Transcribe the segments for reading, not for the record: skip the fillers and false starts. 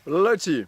Well, hello to you.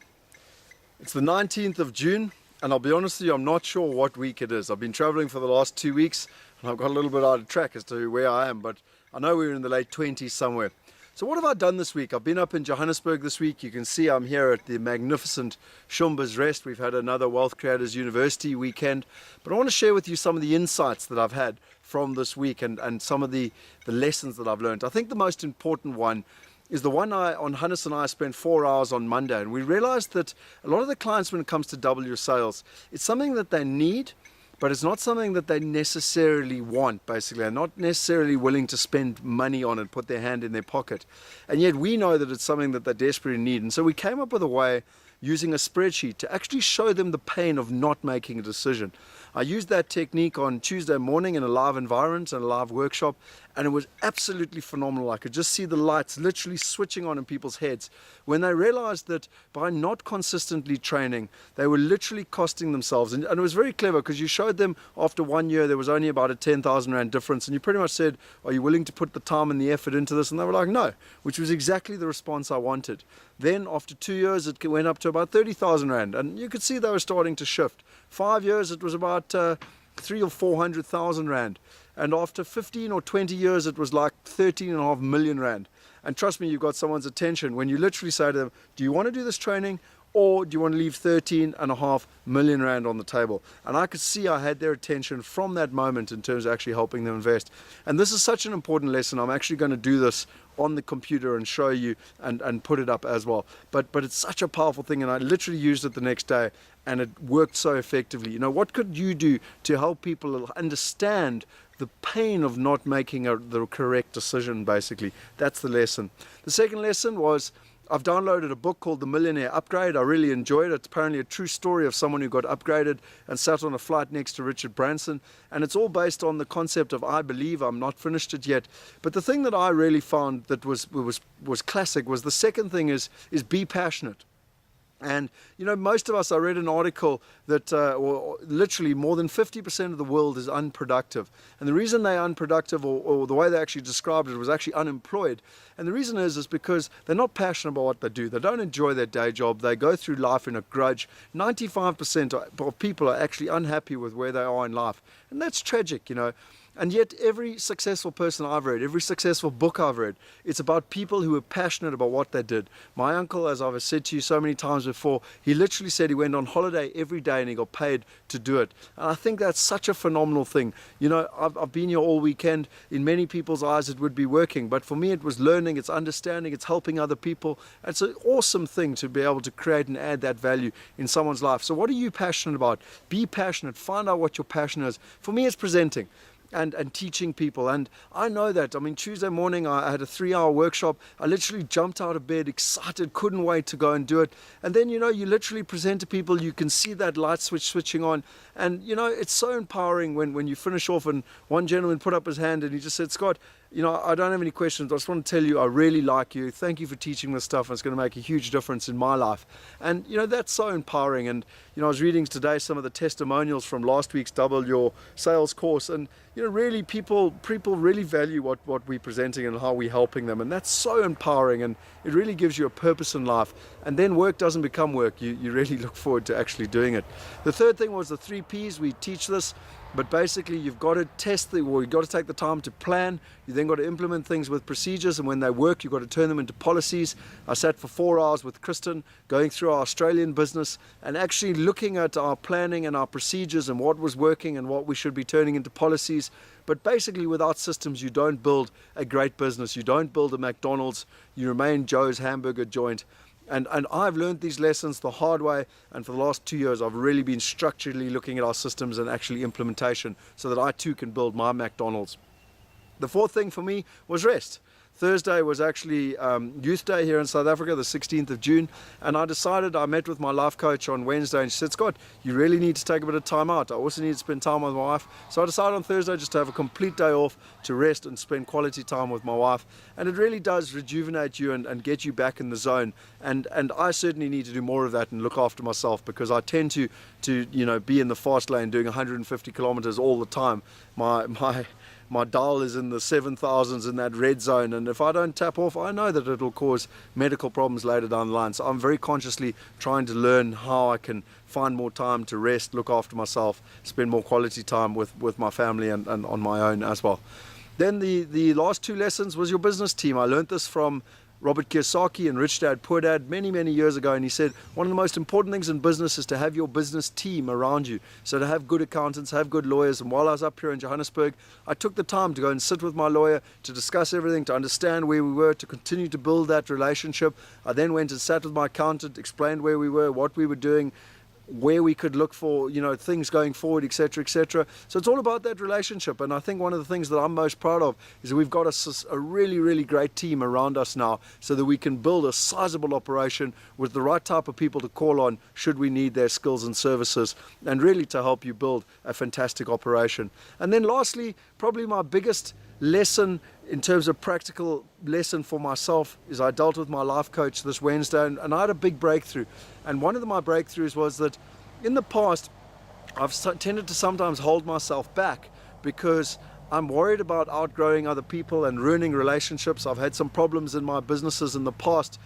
It's the 19th of June, and I'll be honest with you, I'm not sure what week it is. I've been traveling for the last 2 weeks, and I've got a little bit out of track as to where I am, but I know we're in the late 20s somewhere. So what have I done this week? I've been up in Johannesburg this week. You can see I'm here at the magnificent Shumba's Rest. We've had another Wealth Creators University weekend, but I want to share with you some of the insights that I've had from this week and some of the lessons that I've learned. I think the most important one is the one Hannes and I spent 4 hours on Monday, and we realized that a lot of the clients, when it comes to double your sales, it's something that they need, but it's not something that they necessarily want. Basically, they're not necessarily willing to spend money on it, put their hand in their pocket, and yet we know that it's something that they desperately need. And so we came up with a way, using a spreadsheet, to actually show them the pain of not making a decision. I used that technique on Tuesday morning in a live environment and a live workshop, and it was absolutely phenomenal. I could just see the lights literally switching on in people's heads when they realized that by not consistently training, they were literally costing themselves. And it was very clever, because you showed them after 1 year there was only about a 10,000 Rand difference, and you pretty much said, are you willing to put the time and the effort into this? And they were like, no, which was exactly the response I wanted. Then after 2 years it went up to about 30,000 Rand, and you could see they were starting to shift. 5 years it was about 300,000 or 400,000 Rand, and after 15 or 20 years it was like 13.5 million Rand. And trust me, you've got someone's attention when you literally say to them, do you want to do this training, or do you want to leave 13.5 million Rand on the table? And I could see I had their attention from that moment in terms of actually helping them invest. And this is such an important lesson. I'm actually going to do this on the computer and show you and put it up as well. But it's such a powerful thing, and I literally used it the next day, and it worked so effectively. You know, what could you do to help people understand the pain of not making the correct decision? Basically, that's the lesson. The second lesson was, I've downloaded a book called The Millionaire Upgrade. I really enjoyed it. It's apparently a true story of someone who got upgraded and sat on a flight next to Richard Branson. And it's all based on the concept of I believe. I'm not finished it yet. But the thing that I really found that was classic was the second thing is be passionate. And you know, most of us, I read an article that literally more than 50% of the world is unproductive. And the reason they're unproductive, or the way they actually described it, was actually unemployed. And the reason is because they're not passionate about what they do. They don't enjoy their day job. They go through life in a grudge. 95% of people are actually unhappy with where they are in life. And that's tragic, you know. And yet every successful person I've read, every successful book I've read, it's about people who are passionate about what they did. My uncle, as I've said to you so many times before, he literally said he went on holiday every day and he got paid to do it. And I think that's such a phenomenal thing. You know, I've been here all weekend. In many people's eyes it would be working, but for me it was learning, it's understanding, it's helping other people. It's an awesome thing to be able to create and add that value in someone's life. So what are you passionate about? Be passionate. Find out what your passion is. For me, it's presenting and teaching people. And I know that. I mean, Tuesday morning I had a 3-hour workshop. I literally jumped out of bed excited, couldn't wait to go and do it. And then, you know, you literally present to people, you can see that light switching on, and you know, it's so empowering when you finish off. And one gentleman put up his hand and he just said, Scott, you know, I don't have any questions. I just want to tell you I really like you. Thank you for teaching this stuff. It's going to make a huge difference in my life. And, you know, that's so empowering. And, you know, I was reading today some of the testimonials from last week's Double Your Sales course. And, you know, really people really value what we're presenting and how we're helping them. And that's so empowering. And it really gives you a purpose in life. And then work doesn't become work. You really look forward to actually doing it. The third thing was the 3p's. We teach this. But basically, you've got to you've got to take the time to plan. You then got to implement things with procedures, and when they work, you've got to turn them into policies. I sat for 4 hours with Kristen, going through our Australian business and actually looking at our planning and our procedures and what was working and what we should be turning into policies. But basically, without systems, you don't build a great business. You don't build a McDonald's. You remain Joe's hamburger joint. And I've learned these lessons the hard way, and for the last 2 years I've really been structurally looking at our systems and actually implementation so that I too can build my McDonald's. The fourth thing for me was rest. Thursday was actually Youth Day here in South Africa, the 16th of June, and I met with my life coach on Wednesday, and she said, Scott, you really need to take a bit of time out. I also need to spend time with my wife. So I decided on Thursday just to have a complete day off to rest and spend quality time with my wife, and it really does rejuvenate you and get you back in the zone. And I certainly need to do more of that and look after myself, because I tend to you know, be in the fast lane doing 150 kilometers all the time. My my dial is in the 7,000s in that red zone, and if I don't tap off, I know that it'll cause medical problems later down the line. So I'm very consciously trying to learn how I can find more time to rest, look after myself, spend more quality time with my family and on my own as well. Then the last 2 lessons was your business team. I learned this from Robert Kiyosaki and Rich Dad Poor Dad many years ago, and he said one of the most important things in business is to have your business team around you. So to have good accountants, have good lawyers. And while I was up here in Johannesburg, I took the time to go and sit with my lawyer to discuss everything, to understand where we were, to continue to build that relationship. I then went and sat with my accountant, explained where we were, what we were doing, where we could look for, things going forward, etc., etc. So it's all about that relationship. And I think one of the things that I'm most proud of is that we've got a really great team around us now, so that we can build a sizable operation with the right type of people to call on should we need their skills and services, and really to help you build a fantastic operation. And then lastly, probably my biggest lesson in terms of practical lesson for myself is I dealt with my life coach this Wednesday, and I had a big breakthrough. And one of my breakthroughs was that in the past I've tended to sometimes hold myself back because I'm worried about outgrowing other people and ruining relationships. I've had some problems in my businesses in the past,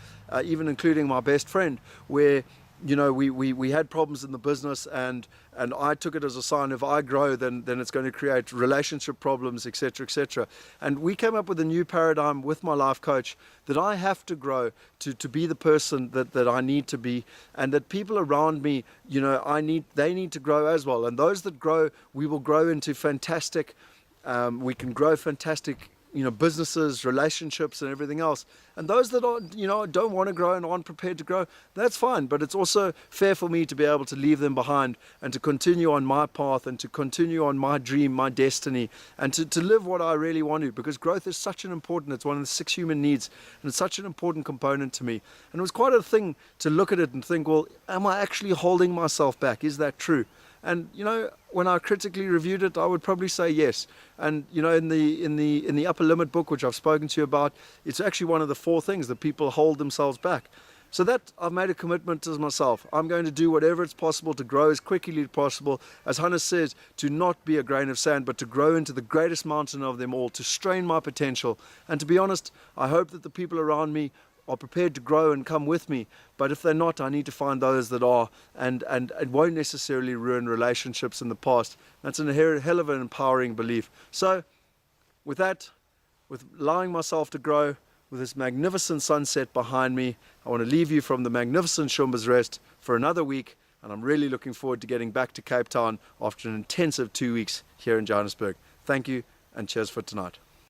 even including my best friend, where we had problems in the business, and I took it as a sign, if I grow, then it's going to create relationship problems, etc., etc. And we came up with a new paradigm with my life coach that I have to grow to be the person that I need to be, and that people around me, they need to grow as well. And those that grow, we will grow into fantastic, we can grow fantastic businesses, relationships, and everything else. And those that don't want to grow and aren't prepared to grow, that's fine. But it's also fair for me to be able to leave them behind and to continue on my path and to continue on my dream, my destiny, and to live what I really want to, because growth is such an important, it's one of the 6 human needs, and it's such an important component to me. And it was quite a thing to look at it and think, well, am I actually holding myself back? Is that true? And when I critically reviewed it, I would probably say yes. And in the Upper Limit book, which I've spoken to you about, it's actually one of the 4 things that people hold themselves back. So that I've made a commitment to myself. I'm going to do whatever it's possible to grow as quickly as possible. As Hannes says, to not be a grain of sand, but to grow into the greatest mountain of them all, to strain my potential. And to be honest, I hope that the people around me are prepared to grow and come with me. But if they're not, I need to find those that are, and it won't necessarily ruin relationships in the past. That's a hell of an empowering belief. So with that, with allowing myself to grow, with this magnificent sunset behind me, I want to leave you from the magnificent Shumba's Rest for another week, and I'm really looking forward to getting back to Cape Town after an intensive 2 weeks here in Johannesburg. Thank you, and cheers for tonight.